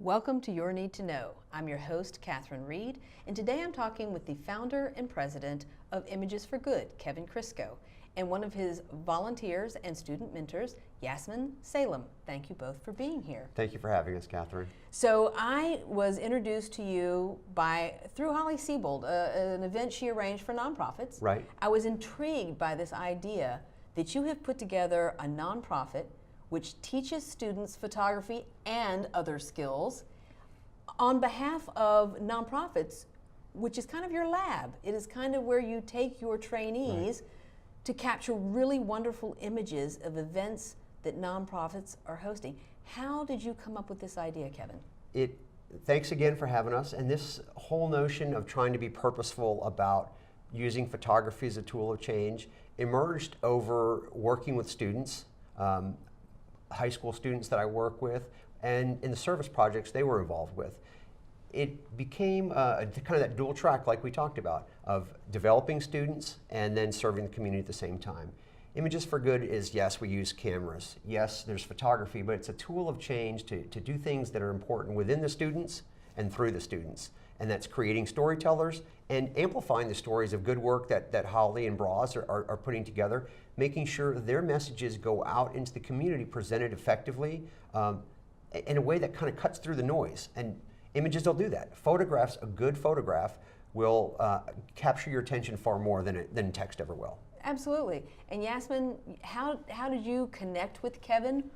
Welcome to Your Need to Know. I'm your host, Catherine Reed, and today I'm talking with the founder and president of Images for Good, Kevin Krisko, and one of his volunteers and student mentors, Yassmin, Salem. Thank you both for being here. Thank you for having us, Catherine. So I was introduced to you through Holly Siebold, an event she arranged for nonprofits. Right. I was intrigued by this idea that you have put together a nonprofit which teaches students photography and other skills on behalf of nonprofits, which is kind of your lab. It is kind of where you take your trainees to capture really wonderful images of events that nonprofits are hosting. How did you come up with this idea, Kevin? Thanks again for having us. And this whole notion of trying to be purposeful about using photography as a tool of change emerged over working with students, high school students that I work with, and in the service projects they were involved with. It became kind of that dual track like we talked about, of developing students and then serving the community at the same time. Images for Good is, yes, we use cameras. Yes, there's photography, but it's a tool of change to do things that are important within the students and through the students. And that's creating storytellers and amplifying the stories of good work that Holly and Bras are putting together, making sure their messages go out into the community presented effectively in a way that kind of cuts through the noise. And images will do that. Photographs, a good photograph, will capture your attention far more than text ever will. Absolutely. And Yassmin, how did you connect with Kevin?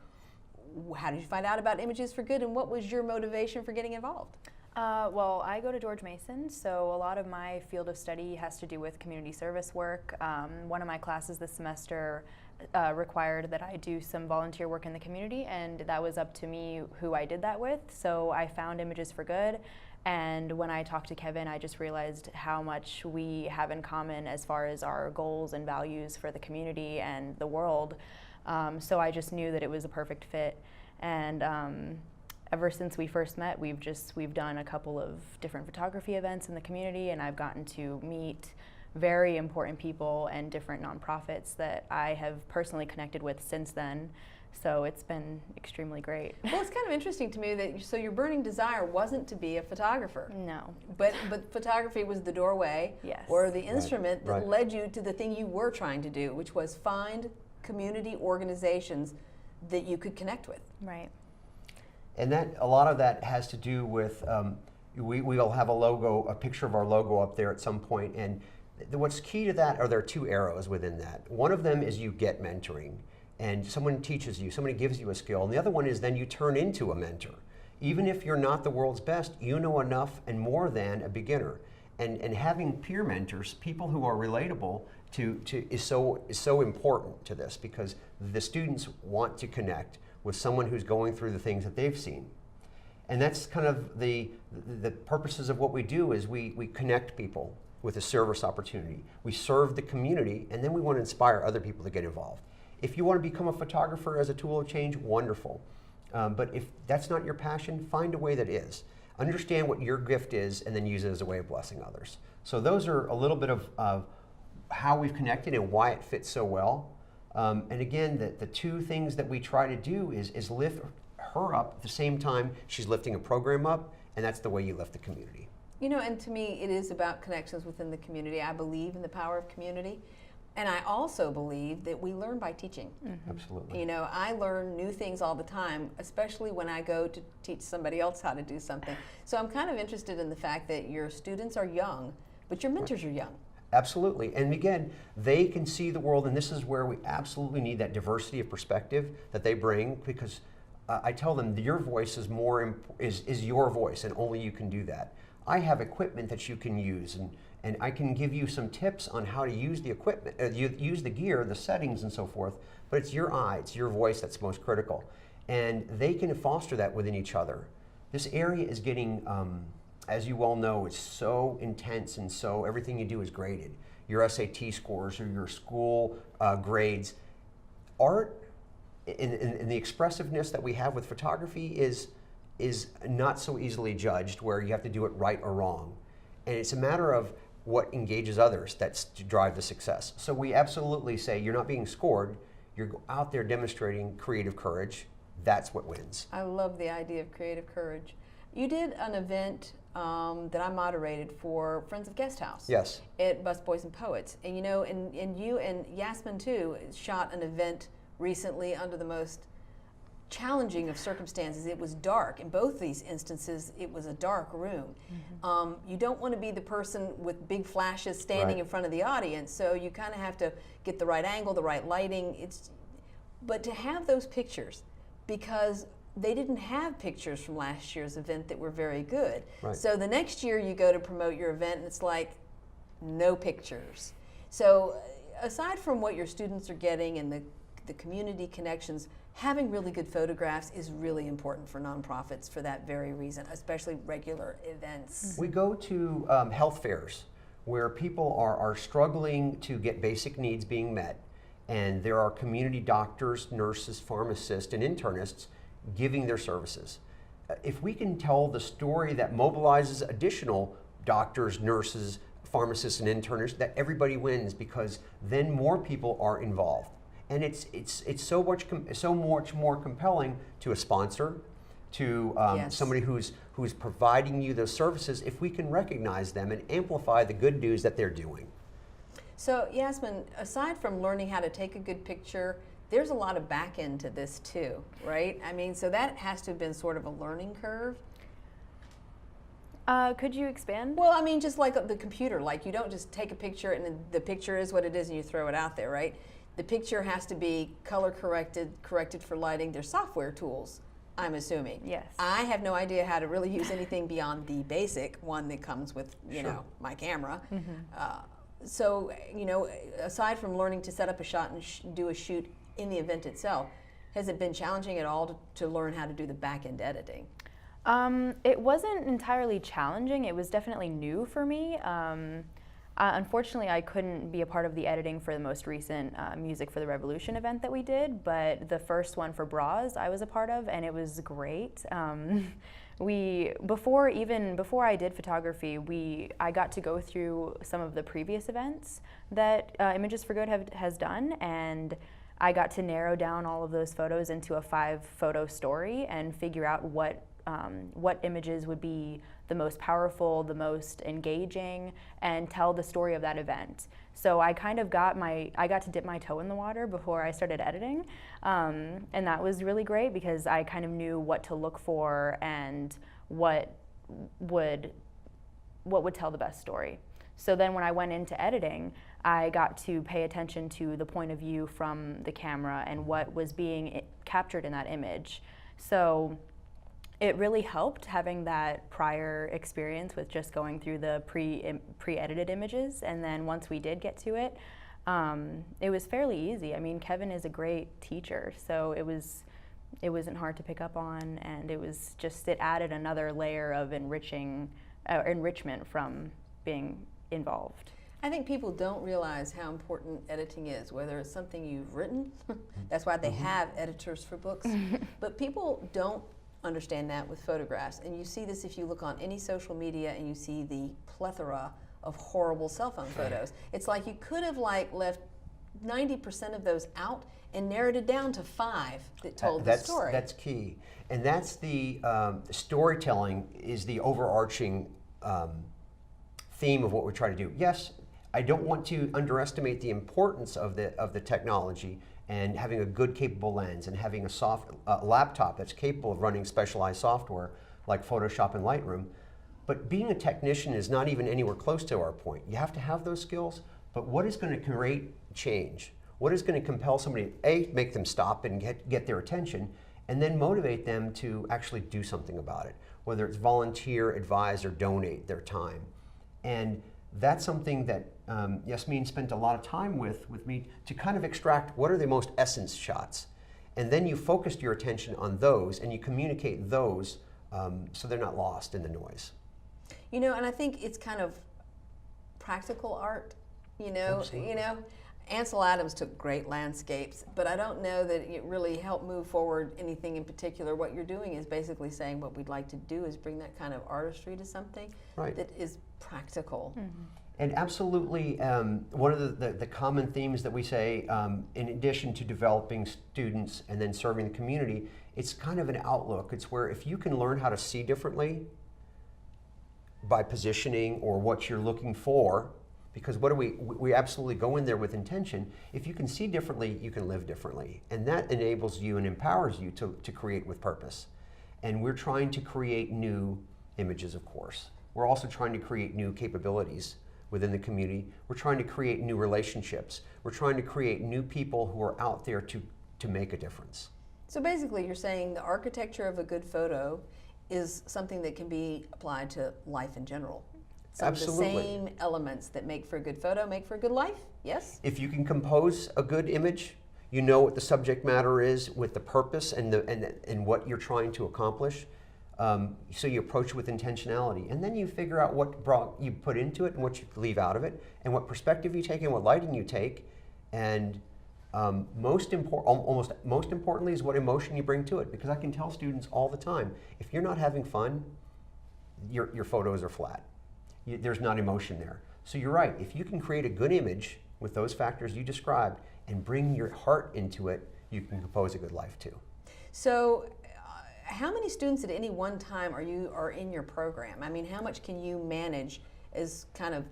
How did you find out about Images for Good, and what was your motivation for getting involved? Well, I go to George Mason, so a lot of my field of study has to do with community service work. One of my classes this semester required that I do some volunteer work in the community, and that was up to me who I did that with. So I found Images for Good, and when I talked to Kevin, I just realized how much we have in common as far as our goals and values for the community and the world. So I just knew that it was a perfect fit, and ever since we first met, we've done a couple of different photography events in the community, and I've gotten to meet very important people and different nonprofits that I have personally connected with since then. So it's been extremely great. Well, it's kind of interesting to me that so your burning desire wasn't to be a photographer. No. But photography was the doorway, yes, or the instrument that Right. led you to the thing you were trying to do, which was find community organizations that you could connect with. Right. And a lot of that has to do with, we'll have a picture of our logo up there at some point, and what's key to that are there are two arrows within that. One of them is you get mentoring, and someone teaches you, somebody gives you a skill, and the other one is then you turn into a mentor. Even if you're not the world's best, you know enough and more than a beginner. And having peer mentors, people who are relatable is so important to this, because the students want to connect with someone who's going through the things that they've seen. And that's kind of the purposes of what we do is we connect people with a service opportunity. We serve the community, and then we want to inspire other people to get involved. If you want to become a photographer as a tool of change, wonderful. But if that's not your passion, find a way that is. Understand what your gift is and then use it as a way of blessing others. So those are a little bit of how we've connected and why it fits so well. And again, the two things that we try to do is lift her up at the same time she's lifting a program up, and that's the way you lift the community. You know, and to me, it is about connections within the community. I believe in the power of community, and I also believe that we learn by teaching. Mm-hmm. Absolutely. You know, I learn new things all the time, especially when I go to teach somebody else how to do something. So I'm kind of interested in the fact that your students are young, but your mentors are young. Absolutely, and again, they can see the world, and this is where we absolutely need that diversity of perspective that they bring, because I tell them your voice is your voice, and only you can do that. I have equipment that you can use, and I can give you some tips on how to use the equipment, use the gear, the settings, and so forth. But it's your eye, it's your voice that's most critical, and they can foster that within each other. This area is getting, as you well know, it's so intense, and so everything you do is graded. Your SAT scores or your school grades. Art and the expressiveness that we have with photography is not so easily judged, where you have to do it right or wrong. And it's a matter of what engages others that's to drive the success. So we absolutely say you're not being scored, you're out there demonstrating creative courage. That's what wins. I love the idea of creative courage. You did an event that I moderated for Friends of Guest House. Yes. At Bus Boys and Poets. And you know, and you and Yassmin too shot an event recently under the most challenging of circumstances. It was dark. In both these instances, it was a dark room. You don't want to be the person with big flashes standing in front of the audience, so you kind of have to get the right angle, the right lighting. But to have those pictures, because they didn't have pictures from last year's event that were very good. Right. So the next year you go to promote your event and it's like, no pictures. So aside from what your students are getting and the community connections, having really good photographs is really important for nonprofits for that very reason, especially regular events. We go to health fairs where people are struggling to get basic needs being met, and there are community doctors, nurses, pharmacists, and internists giving their services. If we can tell the story that mobilizes additional doctors, nurses, pharmacists, and internists, that everybody wins, because then more people are involved. And it's so much more compelling to a sponsor, to somebody who's providing you those services, if we can recognize them and amplify the good news that they're doing. So Yassmin, aside from learning how to take a good picture, there's a lot of back end to this too, right? I mean, so that has to have been sort of a learning curve. Could you expand? Well, I mean, just like the computer, like you don't just take a picture and then the picture is what it is and you throw it out there, right? The picture has to be color corrected for lighting. There's software tools, I'm assuming. Yes. I have no idea how to really use anything beyond the basic one that comes with, you know, my camera. So, you know, aside from learning to set up a shot and do a shoot in the event itself, has it been challenging at all to learn how to do the back-end editing? It wasn't entirely challenging. It was definitely new for me. Unfortunately, I couldn't be a part of the editing for the most recent Music for the Revolution event that we did, but the first one for Bras I was a part of, and it was great. Before I did photography, I got to go through some of the previous events that Images for Good has done, and I got to narrow down all of those photos into a 5-photo story and figure out what images would be the most powerful, the most engaging, and tell the story of that event. So I kind of got to dip my toe in the water before I started editing, and that was really great because I kind of knew what to look for and what would tell the best story. So then when I went into editing, I got to pay attention to the point of view from the camera and what was being captured in that image. So it really helped having that prior experience with just going through the pre-edited images, and then once we did get to it, it was fairly easy. I mean, Kevin is a great teacher, so it wasn't hard to pick up on, and it added another layer of enrichment from being involved. I think people don't realize how important editing is, whether it's something you've written. That's why they have editors for books. But people don't understand that with photographs. And you see this if you look on any social media and you see the plethora of horrible cell phone photos. It's like you could have left 90% of those out and narrowed it down to 5 that told the story. That's key. And that's the storytelling is the overarching theme of what we try to do. Yes, I don't want to underestimate the importance of the technology and having a good capable lens and having a laptop that's capable of running specialized software like Photoshop and Lightroom. But being a technician is not even anywhere close to our point. You have to have those skills, but what is going to create change? What is going to compel somebody, A, make them stop and get their attention, and then motivate them to actually do something about it, whether it's volunteer, advise, or donate their time. And that's something that Yassmin spent a lot of time with me to kind of extract what are the most essence shots. And then you focused your attention on those and you communicate those so they're not lost in the noise. You know, and I think it's kind of practical art, you know. Absolutely. You know, Ansel Adams took great landscapes, but I don't know that it really helped move forward anything in particular. What you're doing is basically saying what we'd like to do is bring that kind of artistry to something that is practical. And absolutely, one of the common themes that we say, in addition to developing students and then serving the community, it's kind of an outlook. It's where if you can learn how to see differently by positioning or what you're looking for, because what do we absolutely go in there with intention. If you can see differently, you can live differently. And that enables you and empowers you to create with purpose. And we're trying to create new images, of course. We're also trying to create new capabilities within the community. We're trying to create new relationships. We're trying to create new people who are out there to make a difference. So basically you're saying the architecture of a good photo is something that can be applied to life in general. Some Absolutely. of the same elements that make for a good photo make for a good life, yes? If you can compose a good image, you know what the subject matter is with the purpose and what you're trying to accomplish. So you approach it with intentionality, and then you figure out what you put into it and what you leave out of it, and what perspective you take and what lighting you take, and most importantly is what emotion you bring to it. Because I can tell students all the time, if you're not having fun, your photos are flat. There's not emotion there. So you're right. If you can create a good image with those factors you described and bring your heart into it, you can compose a good life too. So how many students at any one time are in your program? I mean, how much can you manage as kind of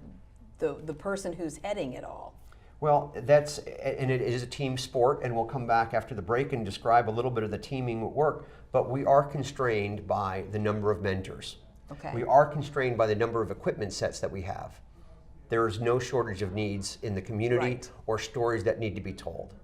the person who's heading it all? Well, and it is a team sport, and we'll come back after the break and describe a little bit of the teaming at work, but we are constrained by the number of mentors. Okay. We are constrained by the number of equipment sets that we have. There is no shortage of needs in the community Right. or stories that need to be told.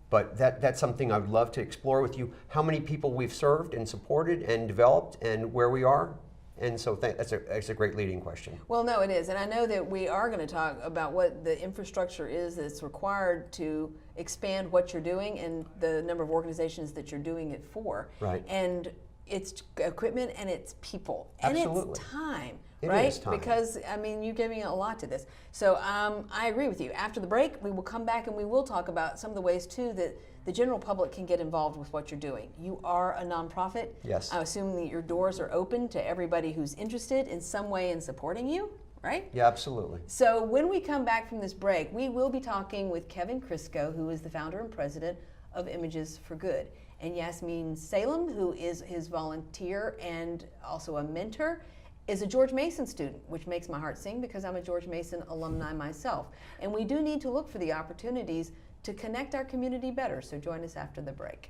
But that's something I would love to explore with you, how many people we've served and supported and developed and where we are. And so that's a great leading question. Well, no, it is. And I know that we are going to talk about what the infrastructure is that's required to expand what you're doing and the number of organizations that you're doing it for. Right. And it's equipment and it's people. Absolutely. And it's time. It right? is time. Because, I mean, you're giving a lot to this. So I agree with you. After the break, we will come back and we will talk about some of the ways, too, that the general public can get involved with what you're doing. You are a nonprofit. Yes. I assume that your doors are open to everybody who's interested in some way in supporting you, right? Yeah, absolutely. So when we come back from this break, we will be talking with Kevin Krisko, who is the founder and president of Images for Good, and Yassmin Salem, who is his volunteer and also a mentor, is a George Mason student, which makes my heart sing because I'm a George Mason alumni myself. And we do need to look for the opportunities to connect our community better. So join us after the break.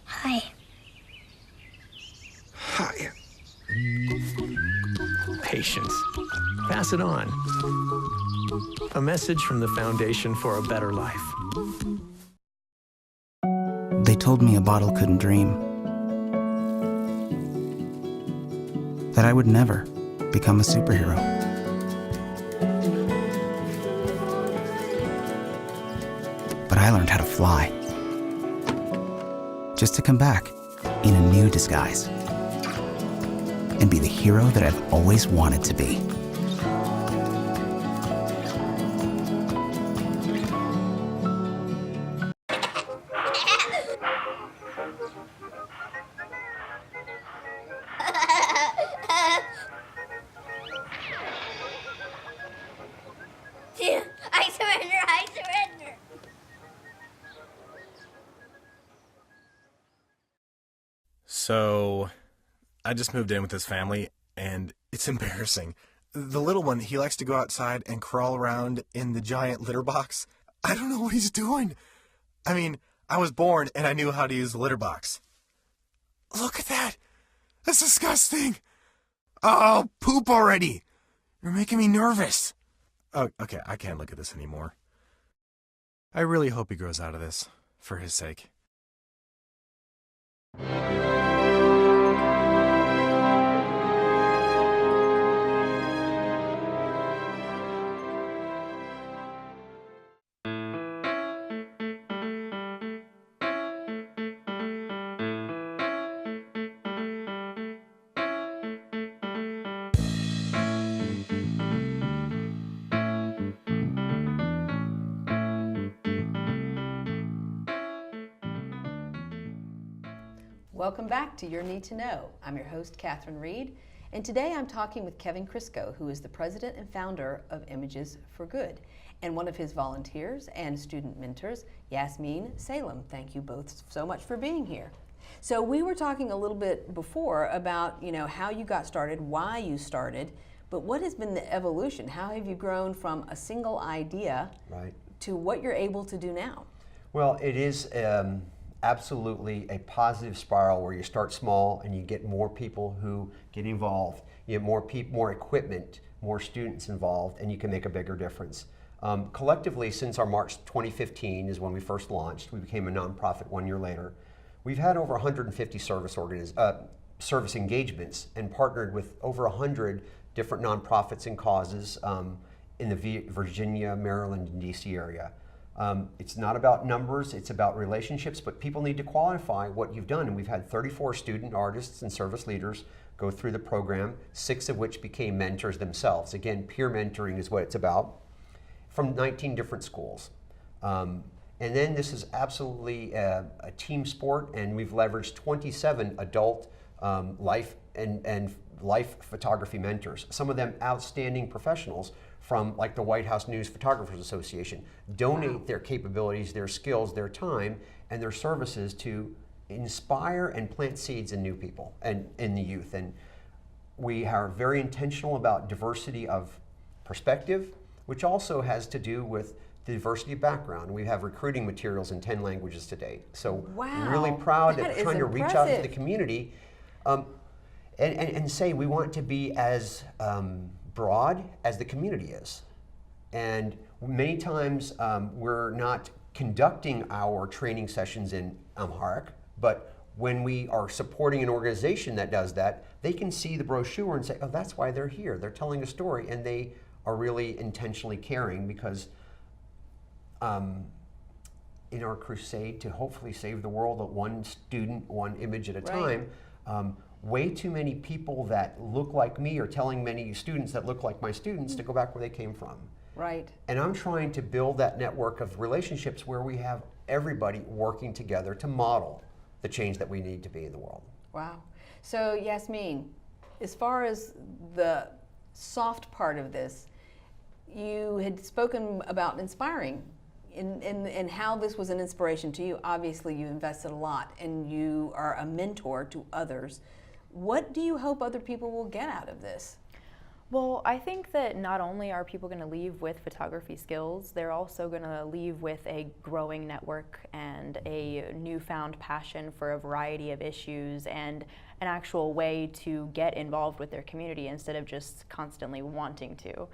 Hi. Hi. Patience. Pass it on. A message from the Foundation for a Better Life. They told me a bottle couldn't dream. That I would never become a superhero. But I learned how to fly. Just to come back in a new disguise. And be the hero that I've always wanted to be. I surrender, I surrender. So, I just moved in with this family, and it's embarrassing. The little one, he likes to go outside and crawl around in the giant litter box. I don't know what he's doing. I mean, I was born and I knew how to use the litter box. Look at that. That's disgusting. Oh, poop already. You're making me nervous. Oh, okay, I can't look at this anymore. I really hope he grows out of this, for his sake. Welcome back to Your Need to Know. I'm your host, Catherine Reed, and today I'm talking with Kevin Krisko, who is the president and founder of Images for Good, and one of his volunteers and student mentors, Yassmin, Salem. Thank you both so much for being here. So we were talking a little bit before about, how you got started, why you started, but what has been the evolution? How have you grown from a single idea to what you're able to do now? Well, it is absolutely a positive spiral where you start small and you get more people who get involved. You have more people, more equipment, more students involved, and you can make a bigger difference. Collectively, since our March 2015 is when we first launched, we became a nonprofit 1 year later. We've had over 150 service engagements and partnered with over 100 different nonprofits and causes in the Virginia, Maryland, and DC area. It's not about numbers, it's about relationships, but people need to qualify what you've done. And we've had 34 student artists and service leaders go through the program, 6 of which became mentors themselves. Again, peer mentoring is what it's about, from 19 different schools. And then this is absolutely a team sport, and we've leveraged 27 adult life and life photography mentors, some of them outstanding professionals from like the White House News Photographers Association, donate their capabilities, their skills, their time, and their services to inspire and plant seeds in new people and in the youth. And we are very intentional about diversity of perspective, which also has to do with the diversity of background. We have recruiting materials in 10 languages to date. So wow, really proud that of is trying to reach out to impressive. the community and say we want to be as broad as the community is. And many times we're not conducting our training sessions in Amharic, but when we are supporting an organization that does that, they can see the brochure and say, oh, that's why they're here. They're telling a story, and they are really intentionally caring because in our crusade to hopefully save the world at one student, one image at a time, way too many people that look like me are telling many students that look like my students to go back where they came from. Right. And I'm trying to build that network of relationships where we have everybody working together to model the change that we need to be in the world. Wow. So Yassmin, as far as the soft part of this, you had spoken about inspiring and how this was an inspiration to you. Obviously you invested a lot and you are a mentor to others. What do you hope other people will get out of this? Well, I think that not only are people going to leave with photography skills, they're also going to leave with a growing network and a newfound passion for a variety of issues and an actual way to get involved with their community instead of just constantly wanting to.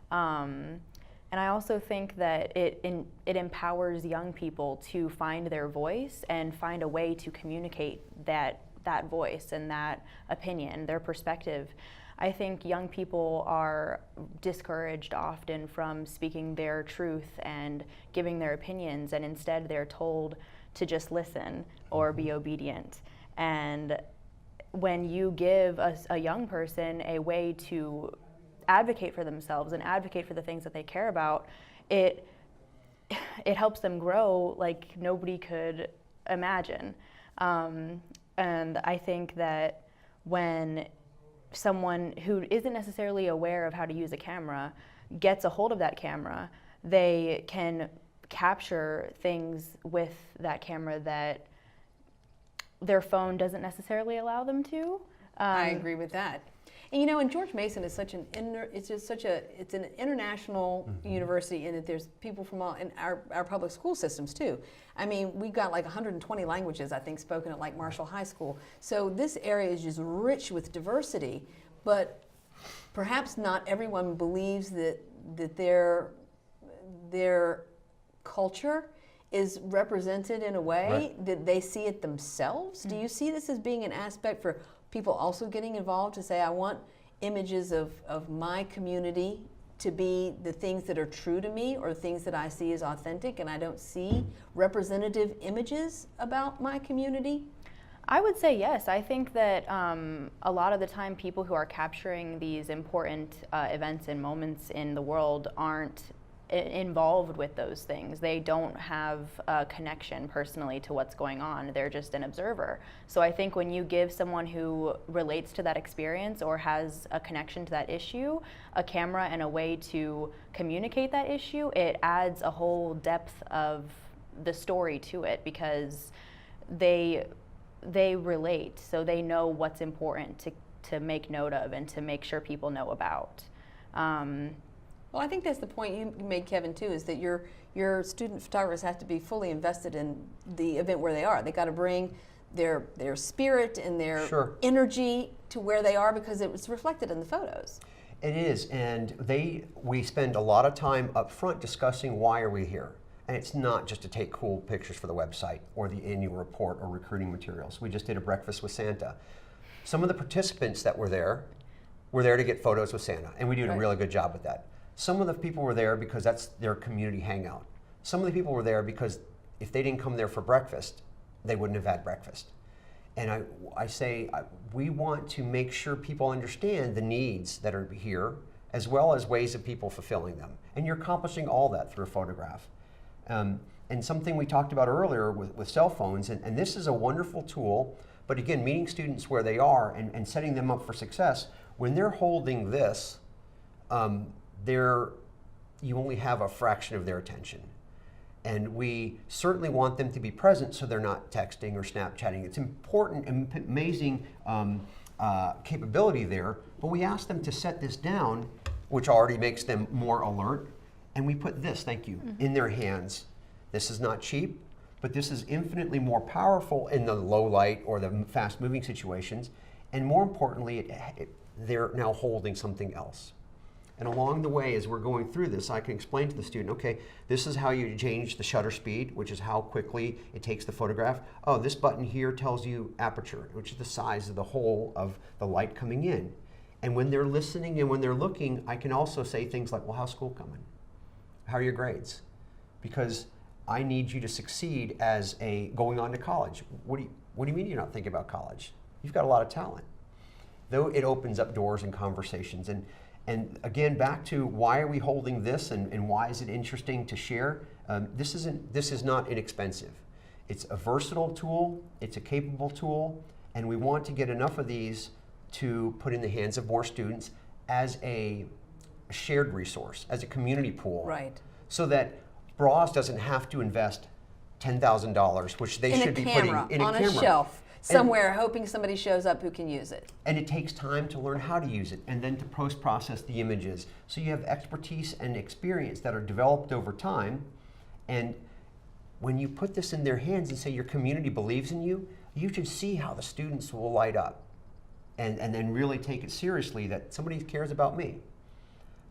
And I also think that it empowers young people to find their voice and find a way to communicate that voice and that opinion, their perspective. I think young people are discouraged often from speaking their truth and giving their opinions, and instead they're told to just listen or be obedient. And when you give a young person a way to advocate for themselves and advocate for the things that they care about, it helps them grow like nobody could imagine. And I think that when someone who isn't necessarily aware of how to use a camera gets a hold of that camera, they can capture things with that camera that their phone doesn't necessarily allow them to. I agree with that. And and George Mason is such an it's an international university in that there's people from all in our public school systems too. I mean, we've got like 120 languages I think spoken at like Marshall High School. So this area is just rich with diversity, but perhaps not everyone believes that their culture is represented in a way that they see it themselves. Do you see this as being an aspect for people also getting involved to say, I want images of my community to be the things that are true to me or things that I see as authentic, and I don't see representative images about my community? I would say yes. I think that a lot of the time people who are capturing these important events and moments in the world aren't involved with those things. They don't have a connection personally to what's going on. They're just an observer. So I think when you give someone who relates to that experience or has a connection to that issue a camera and a way to communicate that issue, it adds a whole depth of the story to it, because they relate, so they know what's important to make note of and to make sure people know about. Well, I think that's the point you made, Kevin, too, is that your student photographers have to be fully invested in the event where they are. They got to bring their spirit and their energy to where they are, because it was reflected in the photos. It is, and we spend a lot of time up front discussing why are we here. And it's not just to take cool pictures for the website or the annual report or recruiting materials. We just did a breakfast with Santa. Some of the participants that were there to get photos with Santa, and we did a really good job with that. Some of the people were there because that's their community hangout. Some of the people were there because if they didn't come there for breakfast, they wouldn't have had breakfast. And I say we want to make sure people understand the needs that are here, as well as ways of people fulfilling them. And you're accomplishing all that through a photograph. And something we talked about earlier with cell phones, and this is a wonderful tool, but again, meeting students where they are and setting them up for success. When they're holding this, you only have a fraction of their attention. And we certainly want them to be present so they're not texting or Snapchatting. It's important and amazing capability there, but we ask them to set this down, which already makes them more alert, and we put this, thank you, in their hands. This is not cheap, but this is infinitely more powerful in the low light or the fast moving situations, and more importantly, they're now holding something else. And along the way, as we're going through this, I can explain to the student, okay, this is how you change the shutter speed, which is how quickly it takes the photograph. Oh, this button here tells you aperture, which is the size of the hole of the light coming in. And when they're listening and when they're looking, I can also say things like, well, how's school coming? How are your grades? Because I need you to succeed as going on to college. What do you mean you're not thinking about college? You've got a lot of talent. Though it opens up doors and conversations. And again, back to why are we holding this and why is it interesting to share? This is not inexpensive. It's a versatile tool, it's a capable tool, and we want to get enough of these to put in the hands of more students as a shared resource, as a community pool. Right. So that Bras doesn't have to invest $10,000, which they should be putting in a camera. On a shelf. Somewhere, hoping somebody shows up who can use it. And it takes time to learn how to use it and then to post-process the images. So you have expertise and experience that are developed over time. And when you put this in their hands and say your community believes in you, you should see how the students will light up and then really take it seriously that somebody cares about me.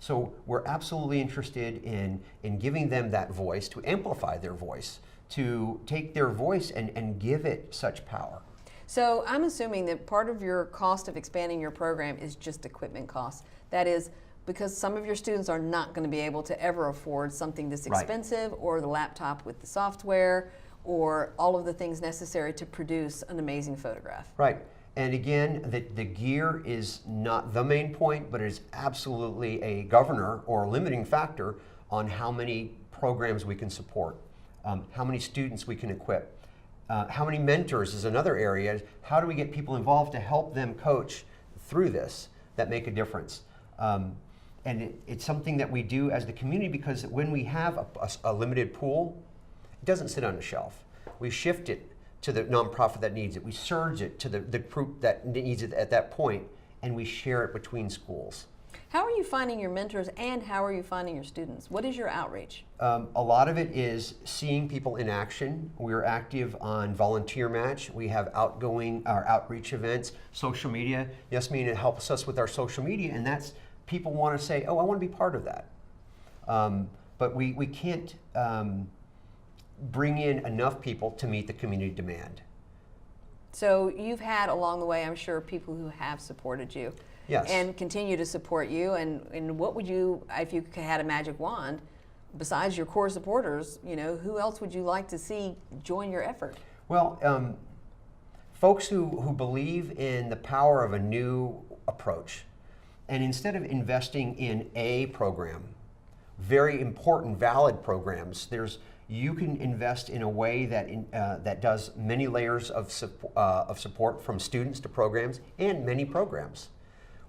So we're absolutely interested in giving them that voice, to amplify their voice, to take their voice and give it such power. So I'm assuming that part of your cost of expanding your program is just equipment costs. That is because some of your students are not going to be able to ever afford something this expensive, or the laptop with the software, or all of the things necessary to produce an amazing photograph. Right. And again, the gear is not the main point, but it is absolutely a governor or a limiting factor on how many programs we can support, how many students we can equip. How many mentors is another area. How do we get people involved to help them coach through this that make a difference? And it's something that we do as the community, because when we have a limited pool, it doesn't sit on a shelf. We shift it to the nonprofit that needs it. We surge it to the group that needs it at that point, and we share it between schools. How are you finding your mentors, and how are you finding your students? What is your outreach? A lot of it is seeing people in action. We're active on Volunteer Match. We have outreach events, social media. Yassmin, it helps us with our social media, and that's people want to say, oh, I want to be part of that. But we can't bring in enough people to meet the community demand. So you've had along the way, I'm sure, people who have supported you. Yes. And continue to support you. And what would you, if you had a magic wand, besides your core supporters, who else would you like to see join your effort? Well, folks who believe in the power of a new approach, and instead of investing in a program very important, valid programs. You can invest in a way that does many layers of support from students to programs and many programs.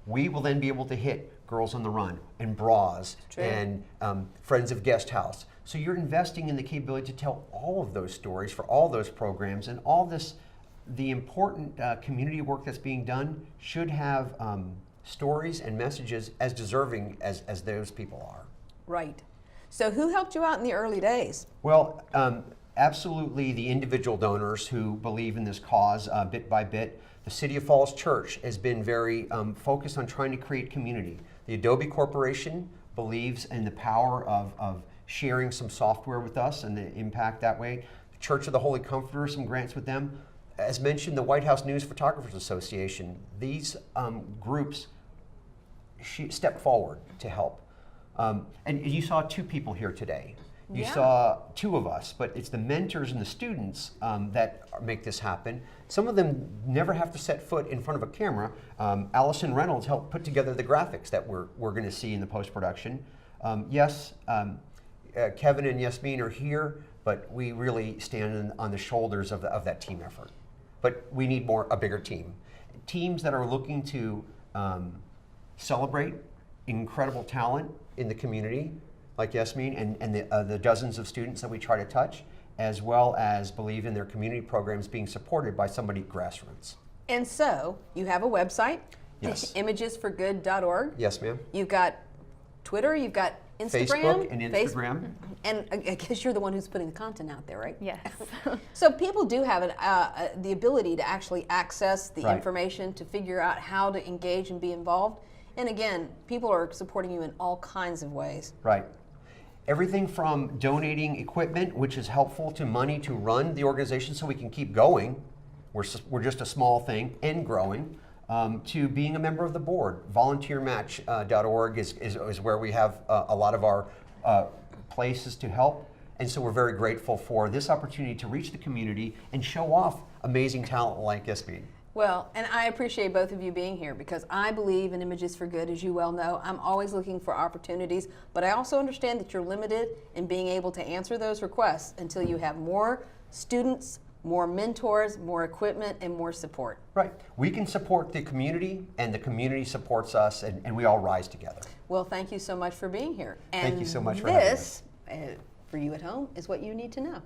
We will then be able to hit Girls on the Run and Bras and Friends of Guest House. So you're investing in the capability to tell all of those stories for all those programs, and all this, the important community work that's being done should have stories and messages as deserving as those people are. Right. So who helped you out in the early days? Well, absolutely the individual donors who believe in this cause bit by bit. The City of Falls Church has been very focused on trying to create community. The Adobe Corporation believes in the power of sharing some software with us and the impact that way. The Church of the Holy Comforter, some grants with them. As mentioned, the White House News Photographers Association. These groups step forward to help. And you saw two people here today. You saw two of us, but it's the mentors and the students that make this happen. Some of them never have to set foot in front of a camera. Allison Reynolds helped put together the graphics that we're going to see in the post-production. Kevin and Yassmin are here, but we really stand on the shoulders of that team effort. But we need a bigger team. Teams that are looking to celebrate incredible talent in the community, like Yassmin, and the dozens of students that we try to touch, as well as believe in their community programs being supported by somebody at grassroots. And so, you have a website, Yes. imagesforgood.org. Yes, ma'am. You've got Twitter, you've got Instagram. Facebook and Instagram. And I guess you're the one who's putting the content out there, right? Yes. So people do have the ability to actually access the Right. information, to figure out how to engage and be involved. And again, people are supporting you in all kinds of ways. Right. Everything from donating equipment, which is helpful, to money to run the organization so we can keep going. We're just a small thing and growing. To being a member of the board. Volunteermatch.org is where we have a lot of our places to help. And so we're very grateful for this opportunity to reach the community and show off amazing talent like Yassmin. Well, and I appreciate both of you being here because I believe in Images for Good, as you well know. I'm always looking for opportunities, but I also understand that you're limited in being able to answer those requests until you have more students, more mentors, more equipment, and more support. Right. We can support the community, and the community supports us, and we all rise together. Well, thank you so much for being here. Thank you so much for having this, for you at home, is what you need to know.